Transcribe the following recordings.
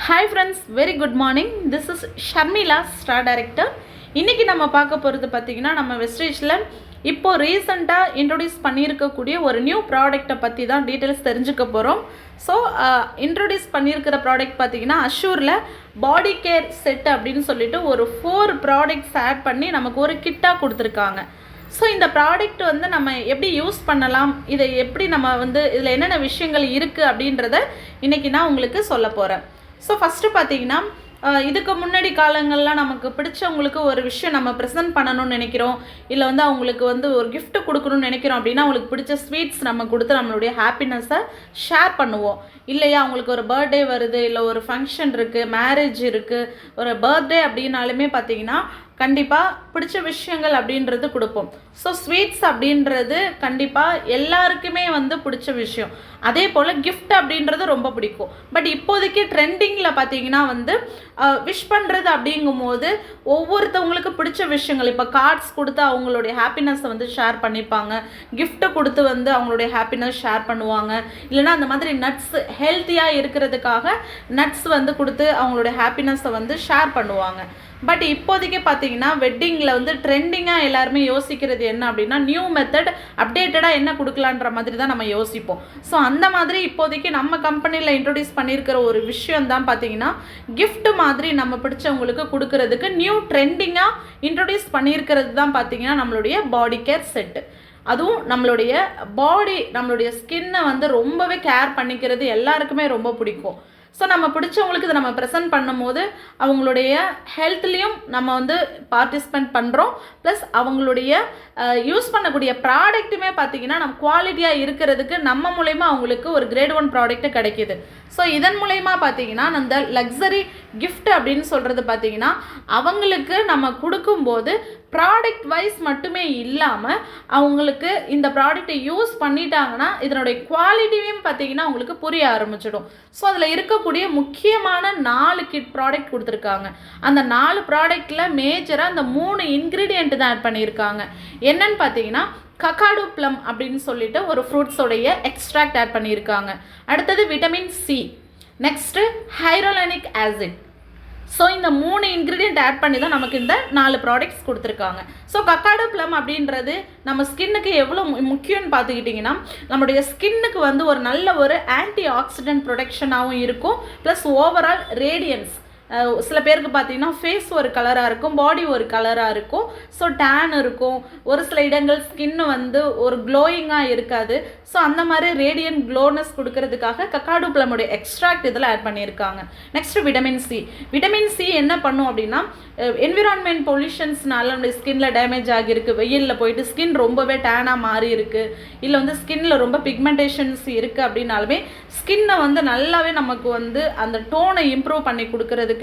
Hi friends, very good morning. This is Sharmila, Star Director. இன்றைக்கி நம்ம பார்க்க போகிறது பார்த்திங்கன்னா நம்ம வெஸ்டேஜில் இப்போது ரீசெண்டாக இன்ட்ரொடியூஸ் பண்ணியிருக்கக்கூடிய ஒரு நியூ ப்ராடக்ட்டை பற்றி தான் டீட்டெயில்ஸ் தெரிஞ்சுக்க போகிறோம். ஸோ இன்ட்ரொடியூஸ் பண்ணியிருக்கிற ப்ராடக்ட் பார்த்திங்கன்னா அஷூரில் பாடி கேர் செட் அப்படின்னு சொல்லிட்டு ஒரு 4 ப்ராடக்ட்ஸ் ஆட் பண்ணி நமக்கு ஒரு கிட்டாக கொடுத்துருக்காங்க. ஸோ இந்த ப்ராடக்ட் வந்து நம்ம எப்படி யூஸ் பண்ணலாம், இதை எப்படி நம்ம வந்து இதில் என்னென்ன விஷயங்கள் இருக்குது அப்படின்றத இன்றைக்கி நான் உங்களுக்கு சொல்ல போகிறேன். ஸோ ஃபஸ்ட்டு பார்த்தீங்கன்னா இதுக்கு முன்னாடி காலங்கள்லாம் நமக்கு பிடிச்சவங்களுக்கு ஒரு விஷயம் நம்ம ப்ரெசென்ட் பண்ணணும்னு நினைக்கிறோம், இல்லை வந்து அவங்களுக்கு வந்து ஒரு கிஃப்ட் கொடுக்கணும்னு நினைக்கிறோம் அப்படின்னா அவங்களுக்கு பிடிச்ச ஸ்வீட்ஸ் நம்ம கொடுத்து நம்மளுடைய ஹாப்பினஸை ஷேர் பண்ணுவோம் இல்லையா. அவங்களுக்கு ஒரு பர்த்டே வருது, இல்லை ஒரு ஃபங்க்ஷன் இருக்குது, மேரேஜ் இருக்குது, ஒரு பர்த்டே அப்படின்னாலுமே பார்த்திங்கன்னா கண்டிப்பாக பிடிச்ச விஷயங்கள் அப்படின்றது கொடுப்போம். ஸோ ஸ்வீட்ஸ் அப்படின்றது கண்டிப்பாக எல்லாருக்குமே வந்து பிடிச்ச விஷயம். அதே போல் கிஃப்ட் அப்படின்றது ரொம்ப பிடிக்கும். பட் இப்போதைக்கு ட்ரெண்டிங்கில் பார்த்தீங்கன்னா வந்து விஷ் பண்ணுறது அப்படிங்கும்போது ஒவ்வொருத்தவங்களுக்கு பிடிச்ச விஷயங்கள், இப்போ கார்ட்ஸ் கொடுத்து அவங்களுடைய ஹாப்பினஸை வந்து ஷேர் பண்ணிப்பாங்க, கிஃப்ட்டை கொடுத்து வந்து அவங்களுடைய ஹாப்பினஸ் ஷேர் பண்ணுவாங்க, இல்லைனா அந்த மாதிரி நட்ஸ் ஹெல்த்தியாக இருக்கிறதுக்காக நட்ஸ் வந்து கொடுத்து அவங்களுடைய ஹாப்பினஸை வந்து ஷேர் பண்ணுவாங்க. பட் இப்போதைக்கு பார்த்தீங்கன்னா வெட்டிங்கில் வந்து ட்ரெண்டிங்காக எல்லாருமே யோசிக்கிறது என்ன அப்படின்னா நியூ மெத்தட் அப்டேட்டடாக என்ன கொடுக்கலான்ற மாதிரி தான் நம்ம யோசிப்போம். ஸோ அந்த மாதிரி இப்போதைக்கு நம்ம கம்பெனியில் இன்ட்ரொடியூஸ் பண்ணியிருக்கிற ஒரு விஷயம் தான் பார்த்தீங்கன்னா கிஃப்ட் மாதிரி நம்ம பிடிச்சவங்களுக்கு கொடுக்கறதுக்கு நியூ ட்ரெண்டிங்காக இன்ட்ரொடியூஸ் பண்ணியிருக்கிறது தான் பார்த்தீங்கன்னா நம்மளுடைய பாடி கேர் செட்டு. அதுவும் நம்மளுடைய பாடி, நம்மளுடைய ஸ்கின்னை வந்து ரொம்பவே கேர் பண்ணிக்கிறது எல்லாருக்குமே ரொம்ப பிடிக்கும். ஸோ நம்ம பிடிச்சவங்களுக்கு இதை நம்ம ப்ரெசென்ட் பண்ணும்போது அவங்களுடைய ஹெல்த்லேயும் நம்ம வந்து பார்ட்டிசிபேட் பண்ணுறோம், ப்ளஸ் அவங்களுடைய யூஸ் பண்ணக்கூடிய ப்ராடக்ட்டுமே பார்த்திங்கன்னா நம்ம குவாலிட்டியாக இருக்கிறதுக்கு நம்ம மூலயமா அவங்களுக்கு ஒரு கிரேட் 1 ப்ராடக்ட்டு கிடைக்கிது. ஸோ இதன் மூலயமா பார்த்திங்கன்னா அந்த லக்ஸரி கிஃப்ட் அப்படின்னு சொல்கிறது பார்த்திங்கன்னா அவங்களுக்கு நம்ம கொடுக்கும்போது ப்ராடக்ட் வைஸ் மட்டுமே இல்லாமல் அவங்களுக்கு இந்த ப்ராடக்டை யூஸ் பண்ணிட்டாங்கன்னா இதனுடைய குவாலிட்டியும் பார்த்திங்கன்னா அவங்களுக்கு புரிய ஆரம்பிச்சிடும். ஸோ அதில் இருக்கக்கூடிய முக்கியமான 4 கிட் ப்ராடக்ட் கொடுத்துருக்காங்க. அந்த 4 ப்ராடக்டில் மேஜராக அந்த 3 இன்க்ரீடியண்ட் தான் ஆட் பண்ணியிருக்காங்க. என்னன்னு பார்த்தீங்கன்னா கக்காடோ ப்ளம் அப்படின்னு சொல்லிட்டு ஒரு ஃப்ரூட்ஸோடைய எக்ஸ்ட்ராக்ட் ஆட் பண்ணியிருக்காங்க. அடுத்தது vitamin C, next hyaluronic acid. So இந்த 3 இன்க்ரீடியண்ட் ஆட் பண்ணி தான் நமக்கு இந்த 4 ப்ராடக்ட்ஸ் கொடுத்துருக்காங்க. ஸோ கக்காடோ ப்ளம் அப்படின்றது நம்ம ஸ்கின்னுக்கு எவ்வளோ முக்கியம்னு பார்த்துக்கிட்டிங்கன்னா நம்மளுடைய ஸ்கின்னுக்கு வந்து ஒரு நல்ல ஒரு ஆன்டி ஆக்சிடென்ட் ப்ரொடெக்ஷனாகவும் இருக்கும், ப்ளஸ் ஓவரால் ரேடியன்ஸ். சில பேருக்கு பார்த்தீங்கன்னா ஃபேஸ் ஒரு கலராக இருக்கும், பாடி ஒரு கலராக இருக்கும், ஸோ டேன் இருக்கும், ஒரு சில இடங்கள் ஸ்கின்னு வந்து ஒரு க்ளோயிங்காக இருக்காது. ஸோ அந்த மாதிரி ரேடியன்ட் க்ளோனஸ் கொடுக்கறதுக்காக கக்காடோ ப்ளம்முடைய எக்ஸ்ட்ராக்ட் இதில் ஆட் பண்ணியிருக்காங்க. Next vitamin C. Vitamin C என்ன பண்ணும் அப்படின்னா என்விரான்மெண்ட் பொல்யூஷன்ஸ்னால நம்மளுடைய ஸ்கின்ல டேமேஜ் ஆகியிருக்கு, வெயிலில் போயிட்டு ஸ்கின் ரொம்பவே டேனாக மாறி இருக்குது, இல்லை வந்து ஸ்கின்ல ரொம்ப பிக்மெண்டேஷன்ஸ் இருக்குது அப்படின்னாலுமே ஸ்கின்னை வந்து நல்லாவே நமக்கு வந்து அந்த டோனை இம்ப்ரூவ் பண்ணி கொடுக்கறதுக்கு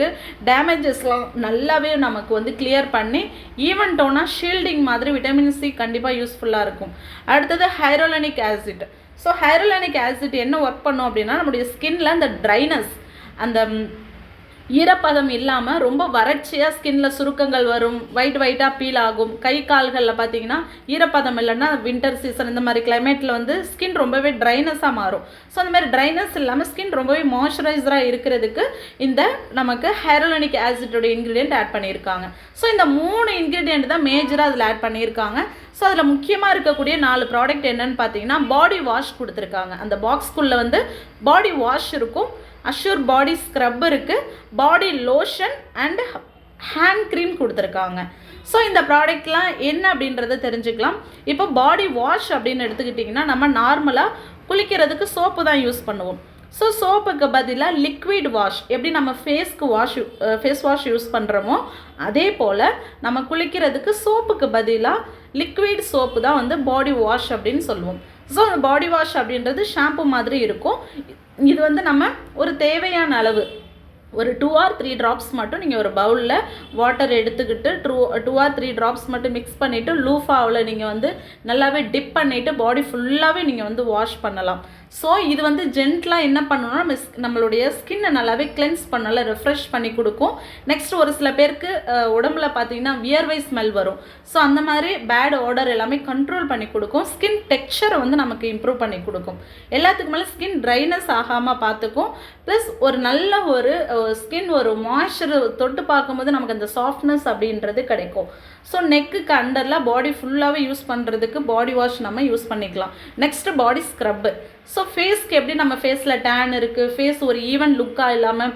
டேமேஜஸ்லாம் நல்லாவே நமக்கு வந்து கிளியர் பண்ணி ஈவன் டோனாக ஷீல்டிங் மாதிரி விட்டமின் சி கண்டிப்பாக யூஸ்ஃபுல்லாக இருக்கும். அடுத்தது ஹைரோலானிக் ஆசிட். ஸோ ஹைரோலானிக் ஆசிட் என்ன ஒர்க் பண்ணும் அப்படின்னா நம்முடைய ஸ்கின்ல அந்த ட்ரைனஸ், அந்த ஈரப்பதம் இல்லாமல் ரொம்ப வறட்சியாக ஸ்கின்ல சுருக்கங்கள் வரும், ஒயிட்டாக பீல் ஆகும். கை கால்களில் பார்த்தீங்கன்னா ஈரப்பதம் இல்லைன்னா வின்டர் சீசன் இந்த மாதிரி கிளைமேட்டில் வந்து ஸ்கின் ரொம்பவே ட்ரைனஸாக மாறும். ஸோ அந்த மாதிரி ட்ரைனஸ் இல்லாமல் ஸ்கின் ரொம்பவே மாய்ஸ்சரைசராக இருக்கிறதுக்கு இந்த நமக்கு ஹைரோலானிக் ஆசிட்டோட இன்க்ரீடியன்ட் ஆட் பண்ணியிருக்காங்க. ஸோ இந்த 3 இன்க்ரீடியன்ட் தான் மேஜராக அதில் ஆட் பண்ணியிருக்காங்க. ஸோ அதில் முக்கியமாக இருக்கக்கூடிய 4 ப்ராடக்ட் என்னென்னு பார்த்தீங்கன்னா பாடி வாஷ் கொடுத்துருக்காங்க. அந்த பாக்ஸ்குள்ளே வந்து பாடி வாஷ் இருக்கும், அஷூர் பாடி ஸ்க்ரப் இருக்குது, body lotion and hand cream கொடுத்துருக்காங்க. ஸோ இந்த ப்ராடக்ட்லாம் என்ன அப்படின்றத தெரிஞ்சுக்கலாம். இப்போ பாடி வாஷ் அப்படின்னு எடுத்துக்கிட்டிங்கன்னா நம்ம நார்மலாக குளிக்கிறதுக்கு சோப்பு தான் யூஸ் பண்ணுவோம். ஸோ சோப்புக்கு பதிலாக லிக்விட் வாஷ், எப்படி நம்ம ஃபேஸ் வாஷ் யூஸ் பண்ணுறோமோ அதே போல் நம்ம குளிக்கிறதுக்கு சோப்புக்கு பதிலாக லிக்விட் சோப்பு தான் வந்து பாடி வாஷ் அப்படின்னு சொல்லுவோம். ஸோ அந்த பாடி வாஷ் அப்படின்றது ஷாம்பு மாதிரி இருக்கும். இது வந்து நம்ம ஒரு தேவையான அளவு ஒரு 2 or 3 ட்ராப்ஸ் மட்டும் நீங்கள் ஒரு பவுலில் வாட்டர் எடுத்துக்கிட்டு 2 or 3 ட்ராப்ஸ் மட்டும் மிக்ஸ் பண்ணிவிட்டு லூஃபாவில் நீங்கள் வந்து நல்லாவே டிப் பண்ணிவிட்டு பாடி ஃபுல்லாகவே நீங்கள் வந்து வாஷ் பண்ணலாம். ஸோ இது வந்து ஜென்டலாக என்ன பண்ணணும்னா நம்மளுடைய ஸ்கின்னை நல்லாவே கிளென்ஸ் பண்ணல ரெஃப்ரெஷ் பண்ணி கொடுக்கும். நெக்ஸ்ட் ஒரு சில பேருக்கு உடம்புல பார்த்தீங்கன்னா வியர்வை ஸ்மெல் வரும். ஸோ அந்த மாதிரி பேட் ஆர்டர் எல்லாமே கண்ட்ரோல் பண்ணி கொடுக்கும். ஸ்கின் டெக்ஸ்சரை வந்து நமக்கு இம்ப்ரூவ் பண்ணி கொடுக்கும். எல்லாத்துக்கு மேலே ஸ்கின் ட்ரைனஸ் ஆகாமல் பார்த்துக்கும். ப்ளஸ் ஒரு நல்ல ஒரு ஸ்கின் ஒரு மாய்ஸ்சர் தொட்டு பார்க்கும்போது நமக்கு அந்த சாஃப்ட்னஸ் அப்படின்றது கிடைக்கும். ஸோ நெக்குக்கு அண்டரில் பாடி ஃபுல்லாகவே யூஸ் பண்ணுறதுக்கு பாடி வாஷ் நம்ம யூஸ் பண்ணிக்கலாம். நெக்ஸ்ட்டு பாடி ஸ்க்ரப்பு. ஸோ ஃபேஸ்க்கு எப்படி நம்ம ஃபேஸில் டேன் இருக்குது, ஃபேஸ் ஒரு ஈவன் லுக்காக இல்லாமல்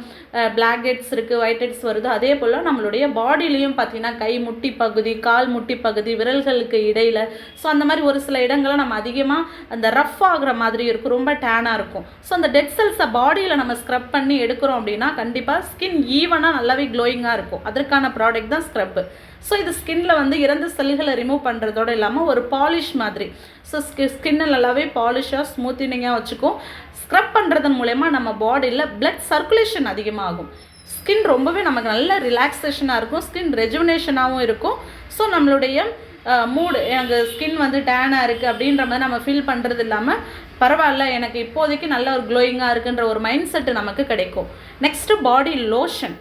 பிளாக் ஹெட்ஸ் இருக்குது, ஒயிட் ஹெட்ஸ் வருது, அதே போல் நம்மளுடைய பாடியிலையும் பார்த்திங்கன்னா கை முட்டி பகுதி, கால் முட்டி பகுதி, விரல்களுக்கு இடையில், ஸோ அந்த மாதிரி ஒரு சில இடங்களை நம்ம அதிகமாக அந்த ரஃப் ஆகிற மாதிரி இருக்கும், ரொம்ப டேனாக இருக்கும். ஸோ அந்த டெட் செல்ஸை பாடியில் நம்ம ஸ்க்ரப் பண்ணி எடுக்கிறோம் அப்படின்னா கண்டிப்பாக ஸ்கின் ஈவனாக நல்லாவே க்ளோயிங்காக இருக்கும். அதற்கான ப்ராடக்ட் தான் ஸ்க்ரப்பு. ஸோ இது ஸ்கின்ல வந்து இறந்த செல்களை ரிமூவ் பண்ணுறதோடு இல்லாமல் ஒரு பாலிஷ் மாதிரி. ஸோ ஸ்கின்னை நல்லாவே பாலிஷாக ஸ்மூத்தினிங்காக வச்சுக்கும். ஸ்க்ரப் பண்ணுறதன் மூலயமா நம்ம பாடியில் பிளட் சர்க்குலேஷன் அதிகமாகும். ஸ்கின் ரொம்பவே நமக்கு நல்ல ரிலாக்ஸேஷனாக இருக்கும், ஸ்கின் ரெஜுவினேஷனாகவும் இருக்கும். ஸோ நம்மளுடைய மூடு, எனக்கு ஸ்கின் வந்து டேனாக இருக்குது அப்படின்ற மாதிரி நம்ம ஃபீல் பண்ணுறது இல்லாமல் பரவாயில்ல எனக்கு இப்போதைக்கு நல்ல ஒரு க்ளோயிங்காக இருக்குன்ற ஒரு மைண்ட் செட்டு நமக்கு கிடைக்கும். Next body lotion.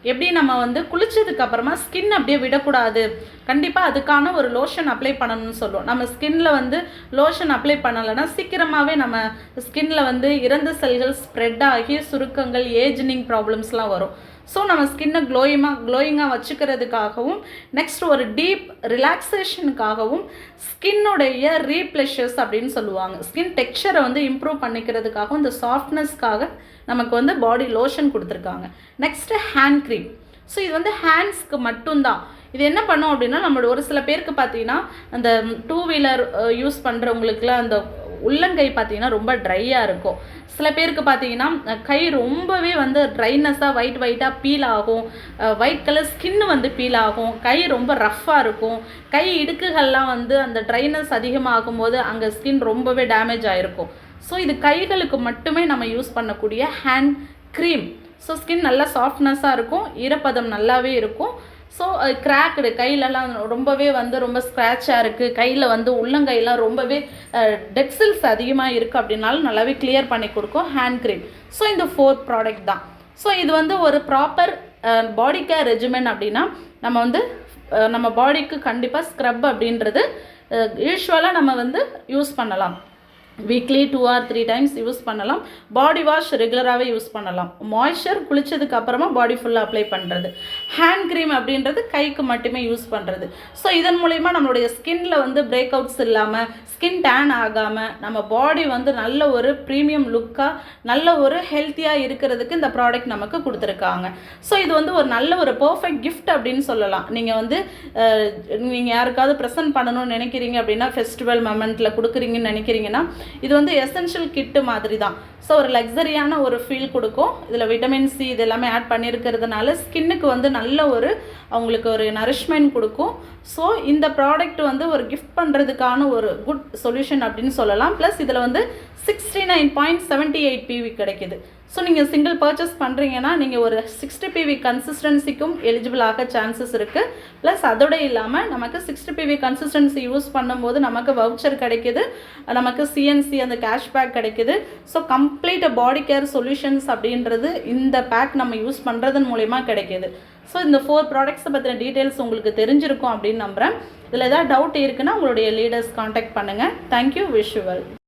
எப்படி நம்ம வந்து குளிச்சதுக்கு அப்புறமா ஸ்கின் அப்படியே விடக்கூடாது, கண்டிப்பாக அதுக்கான ஒரு லோஷன் அப்ளை பண்ணணும்னு சொல்லுவோம். நம்ம ஸ்கின்ல வந்து லோஷன் அப்ளை பண்ணலைன்னா சீக்கிரமாகவே நம்ம ஸ்கின்ல வந்து இறந்த செல்கள் ஸ்ப்ரெட் ஆகி சுருக்கங்கள், ஏஜ்னிங் ப்ராப்ளம்ஸ்லாம் வரும். ஸோ நம்ம ஸ்கின்னை க்ளோயிங்காக வச்சுக்கிறதுக்காகவும் நெக்ஸ்ட் ஒரு டீப் ரிலாக்ஸேஷனுக்காகவும் ஸ்கின்னுடைய ரீப்ளஷர்ஸ் அப்படின்னு சொல்லுவாங்க. ஸ்கின் டெக்ஸ்சரை வந்து இம்ப்ரூவ் பண்ணிக்கிறதுக்காகவும் இந்த சாஃப்ட்னஸ்க்காக நமக்கு வந்து பாடி லோஷன் கொடுத்துருக்காங்க. Next hand cream. ஸோ இது வந்து ஹேண்ட்ஸ்க்கு மட்டும்தான். இது என்ன பண்ணோம் அப்படின்னா நம்மளோட ஒரு சில பேருக்கு பார்த்தீங்கன்னா அந்த 2 வீலர் யூஸ் பண்ணுறவங்களுக்குலாம் அந்த உள்ளங்கை பார்த்தீங்கன்னா ரொம்ப ட்ரையாக இருக்கும். சில பேருக்கு பார்த்தீங்கன்னா கை ரொம்பவே வந்து ட்ரைனஸாக ஒயிட்டாக பீல் ஆகும், ஒயிட் கலர் ஸ்கின்னு வந்து பீல் ஆகும், கை ரொம்ப ரஃப்பாக இருக்கும், கை இடுக்குகள்லாம் வந்து அந்த ட்ரைனஸ் அதிகமாகும் போது அங்கே ஸ்கின் ரொம்பவே டேமேஜ் ஆகிருக்கும். ஸோ இது கைகளுக்கு மட்டுமே நம்ம யூஸ் பண்ணக்கூடிய ஹேண்ட் க்ரீம். ஸோ ஸ்கின் நல்லா சாஃப்ட்னஸாக இருக்கும், ஈரப்பதம் நல்லாவே இருக்கும். ஸோ கிராக்டு கையிலலாம் ரொம்பவே வந்து ரொம்ப ஸ்க்ராட்சாக இருக்குது, கையில் வந்து உள்ளங்கையெல்லாம் ரொம்பவே டெட் செல்ஸ் அதிகமாக இருக்குது அப்படின்னாலும் நல்லாவே கிளியர் பண்ணி கொடுக்கும் ஹேண்ட் க்ரீம். ஸோ இந்த 4 ப்ராடக்ட் தான். ஸோ இது வந்து ஒரு ப்ராப்பர் பாடி கேர் ரெஜிமென் அப்படின்னா நம்ம வந்து நம்ம பாடிக்கு கண்டிப்பாக ஸ்க்ரப் அப்படின்றது யூஸ்வலாக நம்ம வந்து யூஸ் பண்ணலாம். வீக்லி 2 or 3 times யூஸ் பண்ணலாம். பாடி வாஷ் ரெகுலராகவே யூஸ் பண்ணலாம். மாய்ஸ்சர் குளித்ததுக்கு அப்புறமா பாடி ஃபுல்லாக அப்ளை பண்ணுறது. ஹேண்ட் க்ரீம் அப்படின்றது கைக்கு மட்டுமே யூஸ் பண்ணுறது. ஸோ இதன் மூலயமா நம்மளுடைய ஸ்கின்ல வந்து பிரேக் அவுட்ஸ் இல்லாமல், ஸ்கின் டேன் ஆகாமல், நம்ம பாடி வந்து நல்ல ஒரு ப்ரீமியம் லுக்காக நல்ல ஒரு ஹெல்த்தியாக இருக்கிறதுக்கு இந்த ப்ராடக்ட் நமக்கு கொடுத்துருக்காங்க. ஸோ இது வந்து ஒரு நல்ல ஒரு பர்ஃபெக்ட் கிஃப்ட் அப்படின்னு சொல்லலாம். நீங்கள் வந்து நீங்கள் யாருக்காவது ப்ரெசென்ட் பண்ணணும்னு நினைக்கிறீங்க அப்படின்னா, ஃபெஸ்டிவல் மொமெண்ட்டில் கொடுக்குறீங்கன்னு நினைக்கிறீங்கன்னா இது வந்து எசென்ஷியல் கிட்டு மாதிரி தான். ஸோ ஒரு லக்ஸரியான ஒரு ஃபீல் கொடுக்கும். இதில் விட்டமின் சி இது எல்லாமே ஆட் பண்ணியிருக்கிறதுனால ஸ்கின்னுக்கு வந்து நல்ல ஒரு அவங்களுக்கு ஒரு நரிஷ்மெண்ட் கொடுக்கும். ஸோ இந்த ப்ராடக்ட் வந்து ஒரு கிஃப்ட் பண்ணுறதுக்கான ஒரு குட் சொல்யூஷன் அப்படின்னு சொல்லலாம். ப்ளஸ் இதில் வந்து 69.78 PV கிடைக்கிது. ஸோ நீங்கள் சிங்கிள் பர்ச்சேஸ் பண்ணுறீங்கன்னா நீங்கள் ஒரு 60 PV கன்சிஸ்டன்சிக்கும் எலிஜிபிள் ஆக சான்சஸ் இருக்குது. ப்ளஸ் அதோடு இல்லாமல் நமக்கு 60 PV கன்சிஸ்டன்சி யூஸ் பண்ணும்போது நமக்கு வவுச்சர் கிடைக்கிது, நமக்கு CNC அந்த கேஷ்பேக் கிடைக்கிது. ஸோ கம்ப்ளீட் பாடி கேர் சொல்யூஷன்ஸ் அப்படின்றது இந்த பேக் நம்ம யூஸ் பண்ணுறதன் மூலயமா கிடைக்கிது. ஸோ இந்த 4 ப்ராடக்ட்ஸை பற்றின டீட்டெயில்ஸ் உங்களுக்கு தெரிஞ்சிருக்கும் அப்படின்னு நம்புகிறேன். இதில் ஏதாவது டவுட் இருக்குன்னா உங்களுடைய லீடர்ஸ் காண்டாக்ட் பண்ணுங்கள். Thank you, wish you well.